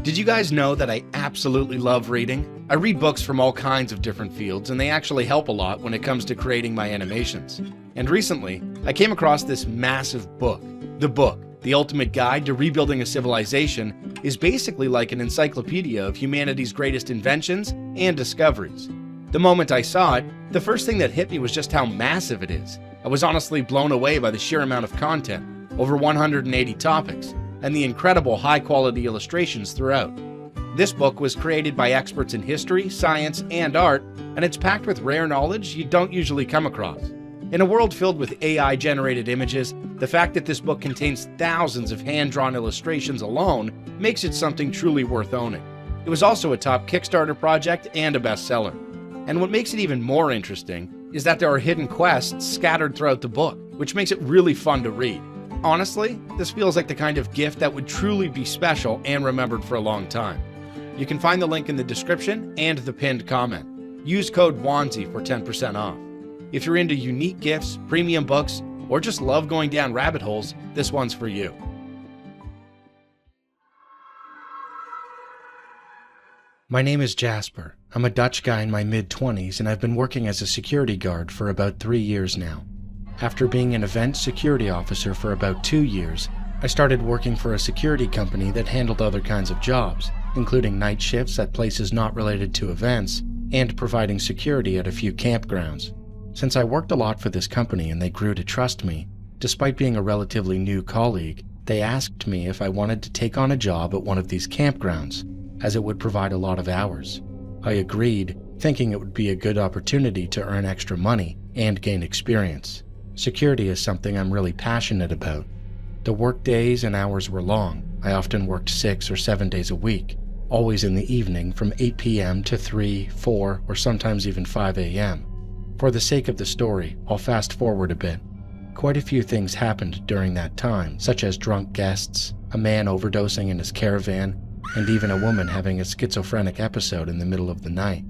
Did you guys know that I absolutely love reading? I read books from all kinds of different fields, and they actually help a lot when it comes to creating my animations. And recently, I came across this massive book. The book, The Ultimate Guide to Rebuilding a Civilization, is basically like an encyclopedia of humanity's greatest inventions and discoveries. The moment I saw it, the first thing that hit me was just how massive it is. I was honestly blown away by the sheer amount of content, over 180 topics, and the incredible high-quality illustrations throughout. This book was created by experts in history, science, and art, and it's packed with rare knowledge you don't usually come across. In a world filled with AI-generated images, the fact that this book contains thousands of hand-drawn illustrations alone makes it something truly worth owning. It was also a top Kickstarter project and a bestseller. And what makes it even more interesting is that there are hidden quests scattered throughout the book, which makes it really fun to read. Honestly, this feels like the kind of gift that would truly be special and remembered for a long time. You can find the link in the description and the pinned comment. Use code WANZI for 10% off. If you're into unique gifts, premium books, or just love going down rabbit holes, this one's for you. My name is Jasper. I'm a Dutch guy in my mid-20s, and I've been working as a security guard for about 3 years now. After being an event security officer for about 2 years, I started working for a security company that handled other kinds of jobs, including night shifts at places not related to events, and providing security at a few campgrounds. Since I worked a lot for this company and they grew to trust me, despite being a relatively new colleague, they asked me if I wanted to take on a job at one of these campgrounds, as it would provide a lot of hours. I agreed, thinking it would be a good opportunity to earn extra money and gain experience. Security is something I'm really passionate about. The work days and hours were long. I often worked 6 or 7 days a week, always in the evening from 8 p.m. to 3, 4, or sometimes even 5 a.m. For the sake of the story, I'll fast forward a bit. Quite a few things happened during that time, such as drunk guests, a man overdosing in his caravan, and even a woman having a schizophrenic episode in the middle of the night.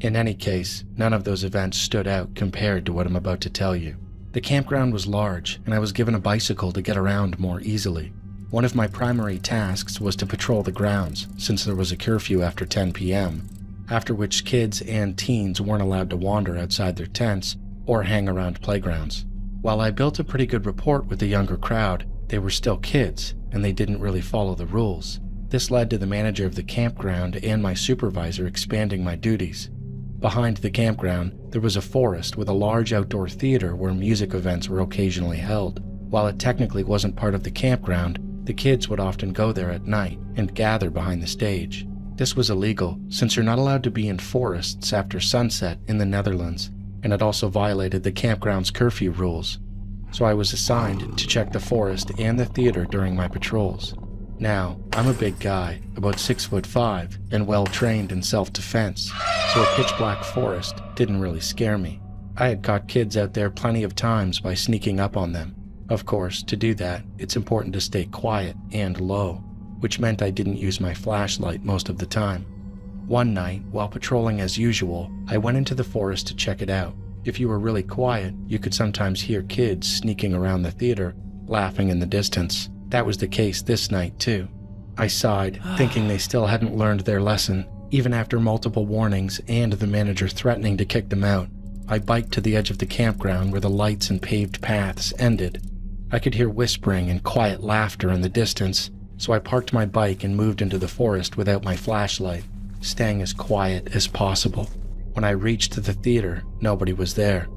In any case, none of those events stood out compared to what I'm about to tell you. The campground was large, and I was given a bicycle to get around more easily. One of my primary tasks was to patrol the grounds, since there was a curfew after 10 p.m., after which kids and teens weren't allowed to wander outside their tents or hang around playgrounds. While I built a pretty good rapport with the younger crowd, they were still kids, and they didn't really follow the rules. This led to the manager of the campground and my supervisor expanding my duties. Behind the campground, there was a forest with a large outdoor theater where music events were occasionally held. While it technically wasn't part of the campground, the kids would often go there at night and gather behind the stage. This was illegal, since you're not allowed to be in forests after sunset in the Netherlands, and it also violated the campground's curfew rules. So I was assigned to check the forest and the theater during my patrols. Now, I'm a big guy, about 6'5", and well-trained in self-defense, so a pitch-black forest didn't really scare me. I had caught kids out there plenty of times by sneaking up on them. Of course, to do that, it's important to stay quiet and low, which meant I didn't use my flashlight most of the time. One night, while patrolling as usual, I went into the forest to check it out. If you were really quiet, you could sometimes hear kids sneaking around the theater, laughing in the distance. That was the case this night, too. I sighed, thinking they still hadn't learned their lesson, even after multiple warnings and the manager threatening to kick them out. I biked to the edge of the campground where the lights and paved paths ended. I could hear whispering and quiet laughter in the distance, so I parked my bike and moved into the forest without my flashlight, staying as quiet as possible. When I reached the theater, nobody was there.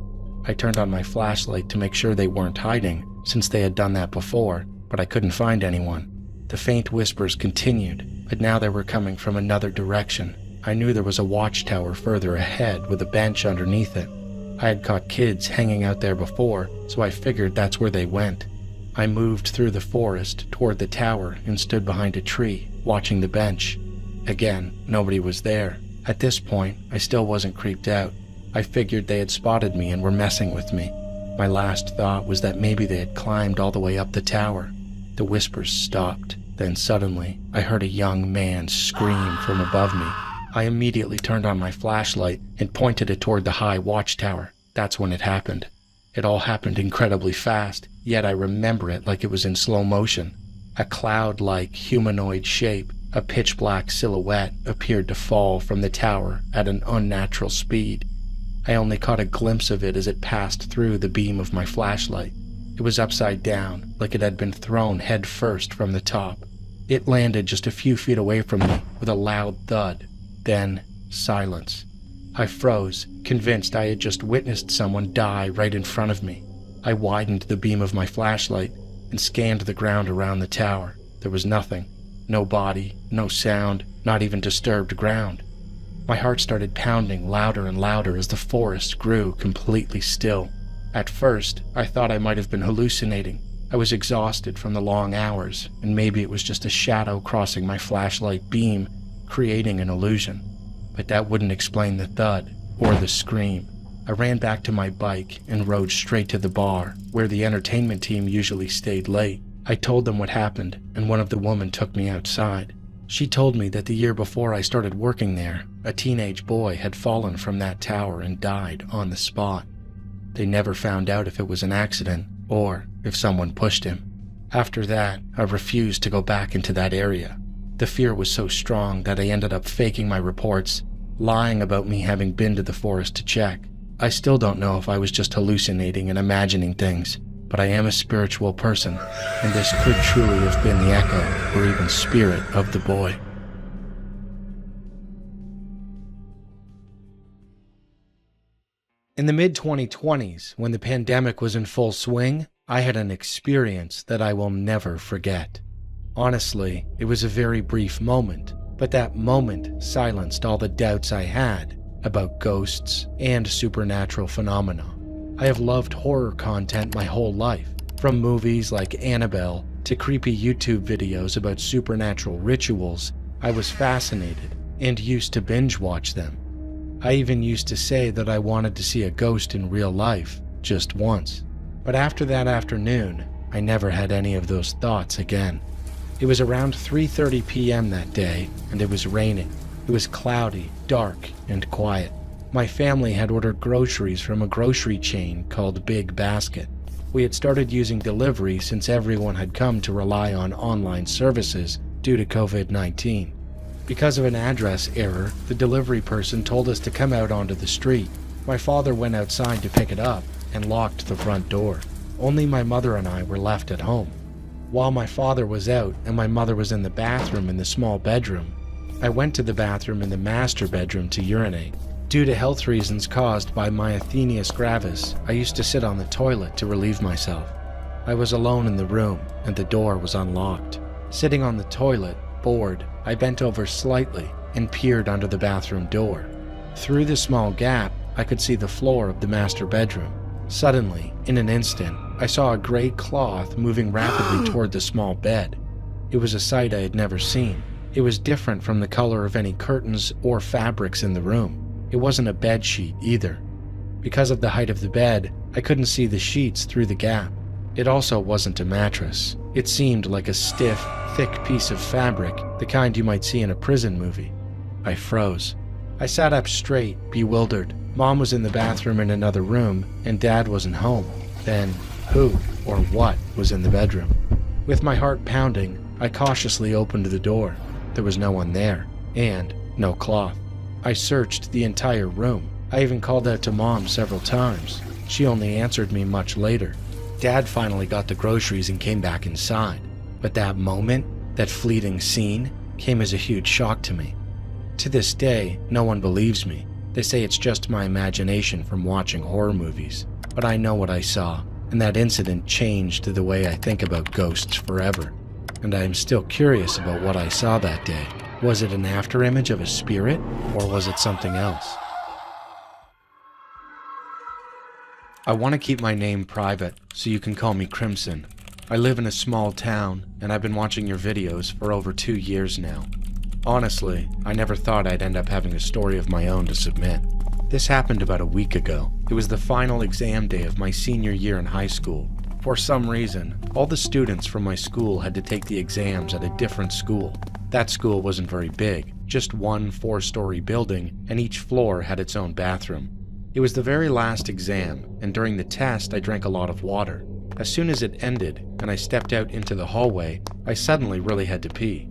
I turned on my flashlight to make sure they weren't hiding, since they had done that before, but I couldn't find anyone. The faint whispers continued, but now they were coming from another direction. I knew there was a watchtower further ahead with a bench underneath it. I had caught kids hanging out there before, so I figured that's where they went. I moved through the forest toward the tower and stood behind a tree, watching the bench. Again, nobody was there. At this point, I still wasn't creeped out. I figured they had spotted me and were messing with me. My last thought was that maybe they had climbed all the way up the tower. The whispers stopped. Then suddenly, I heard a young man scream from above me. I immediately turned on my flashlight and pointed it toward the high watchtower. That's when it happened. It all happened incredibly fast, yet I remember it like it was in slow motion. A cloud-like humanoid shape A pitch-black silhouette appeared to fall from the tower at an unnatural speed. I only caught a glimpse of it as it passed through the beam of my flashlight. It was upside down, like it had been thrown head first from the top. It landed just a few feet away from me with a loud thud. Then, silence. I froze, convinced I had just witnessed someone die right in front of me. I widened the beam of my flashlight and scanned the ground around the tower. There was nothing. No body, no sound, not even disturbed ground. My heart started pounding louder and louder as the forest grew completely still. At first, I thought I might have been hallucinating. I was exhausted from the long hours, and maybe it was just a shadow crossing my flashlight beam, creating an illusion. But that wouldn't explain the thud or the scream. I ran back to my bike and rode straight to the bar, where the entertainment team usually stayed late. I told them what happened, and one of the women took me outside. She told me that the year before I started working there, a teenage boy had fallen from that tower and died on the spot. They never found out if it was an accident or if someone pushed him. After that, I refused to go back into that area. The fear was so strong that I ended up faking my reports, lying about me having been to the forest to check. I still don't know if I was just hallucinating and imagining things, but I am a spiritual person, and this could truly have been the echo or even spirit of the boy. In the mid-2020s, when the pandemic was in full swing, I had an experience that I will never forget. Honestly, it was a very brief moment, but that moment silenced all the doubts I had about ghosts and supernatural phenomena. I have loved horror content my whole life, from movies like Annabelle to creepy YouTube videos about supernatural rituals. I was fascinated and used to binge watch them. I even used to say that I wanted to see a ghost in real life, just once. But after that afternoon, I never had any of those thoughts again. It was around 3:30 p.m. that day, and it was raining. It was cloudy, dark, and quiet. My family had ordered groceries from a grocery chain called Big Basket. We had started using delivery since everyone had come to rely on online services due to COVID-19. Because of an address error, the delivery person told us to come out onto the street. My father went outside to pick it up and locked the front door. Only my mother and I were left at home. While my father was out and my mother was in the bathroom in the small bedroom, I went to the bathroom in the master bedroom to urinate. Due to health reasons caused by myasthenia gravis, I used to sit on the toilet to relieve myself. I was alone in the room and the door was unlocked. Sitting on the toilet, bored, I bent over slightly and peered under the bathroom door. Through the small gap, I could see the floor of the master bedroom. Suddenly, in an instant, I saw a gray cloth moving rapidly toward the small bed. It was a sight I had never seen. It was different from the color of any curtains or fabrics in the room. It wasn't a bed sheet either. Because of the height of the bed, I couldn't see the sheets through the gap. It also wasn't a mattress. It seemed like a stiff, thick piece of fabric, the kind you might see in a prison movie. I froze. I sat up straight, bewildered. Mom was in the bathroom in another room, and Dad wasn't home. Then, who or what was in the bedroom? With my heart pounding, I cautiously opened the door. There was no one there, and no cloth. I searched the entire room. I even called out to Mom several times. She only answered me much later. Dad finally got the groceries and came back inside. But that moment, that fleeting scene, came as a huge shock to me. To this day, no one believes me. They say it's just my imagination from watching horror movies. But I know what I saw, and that incident changed the way I think about ghosts forever. And I am still curious about what I saw that day. Was it an afterimage of a spirit, or was it something else? I want to keep my name private, so you can call me Crimson. I live in a small town, and I've been watching your videos for over 2 years now. Honestly, I never thought I'd end up having a story of my own to submit. This happened about a week ago. It was the final exam day of my senior year in high school. For some reason, all the students from my school had to take the exams at a different school. That school wasn't very big, just one 4-story building, and each floor had its own bathroom. It was the very last exam, and during the test I drank a lot of water. As soon as it ended, and I stepped out into the hallway, I suddenly really had to pee.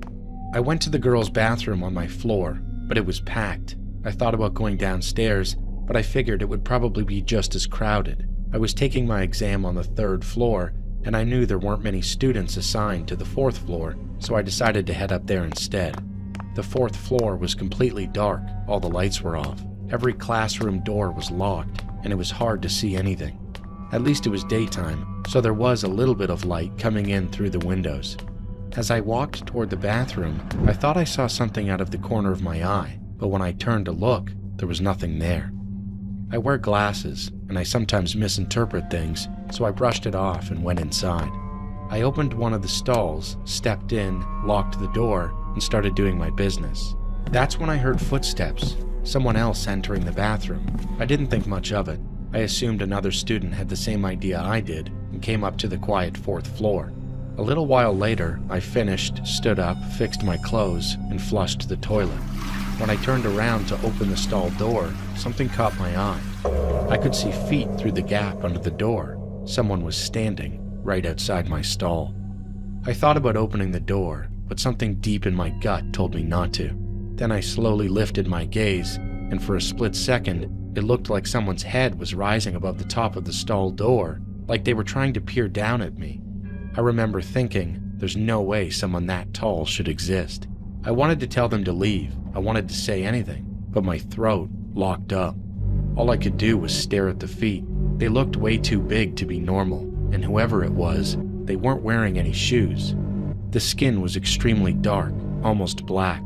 I went to the girls' bathroom on my floor, but it was packed. I thought about going downstairs, but I figured it would probably be just as crowded. I was taking my exam on the 3rd floor, and I knew there weren't many students assigned to the 4th floor, so I decided to head up there instead. The 4th floor was completely dark, all the lights were off. Every classroom door was locked, and it was hard to see anything. At least it was daytime, so there was a little bit of light coming in through the windows. As I walked toward the bathroom, I thought I saw something out of the corner of my eye, but when I turned to look, there was nothing there. I wear glasses, and I sometimes misinterpret things, so I brushed it off and went inside. I opened one of the stalls, stepped in, locked the door, and started doing my business. That's when I heard footsteps, someone else entering the bathroom. I didn't think much of it. I assumed another student had the same idea I did and came up to the quiet 4th floor. A little while later, I finished, stood up, fixed my clothes, and flushed the toilet. When I turned around to open the stall door, something caught my eye. I could see feet through the gap under the door. Someone was standing right outside my stall. I thought about opening the door, but something deep in my gut told me not to. Then I slowly lifted my gaze, and for a split second, it looked like someone's head was rising above the top of the stall door, like they were trying to peer down at me. I remember thinking, there's no way someone that tall should exist. I wanted to tell them to leave. I wanted to say anything, but my throat locked up. All I could do was stare at the feet. They looked way too big to be normal, and whoever it was, they weren't wearing any shoes. The skin was extremely dark, almost black.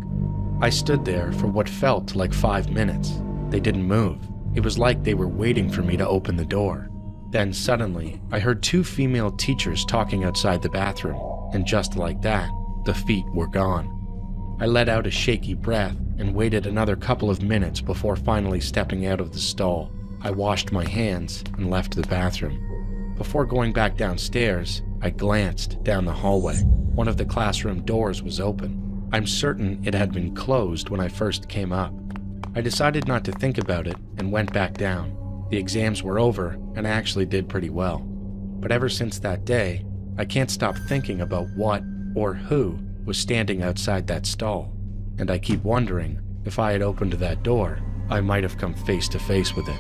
I stood there for what felt like 5 minutes. They didn't move. It was like they were waiting for me to open the door. Then suddenly, I heard 2 female teachers talking outside the bathroom, and just like that, the feet were gone. I let out a shaky breath and waited another couple of minutes before finally stepping out of the stall. I washed my hands and left the bathroom. Before going back downstairs, I glanced down the hallway. One of the classroom doors was open. I'm certain it had been closed when I first came up. I decided not to think about it and went back down. The exams were over and I actually did pretty well. But ever since that day, I can't stop thinking about what or who was standing outside that stall. And I keep wondering, if I had opened that door, I might have come face to face with it.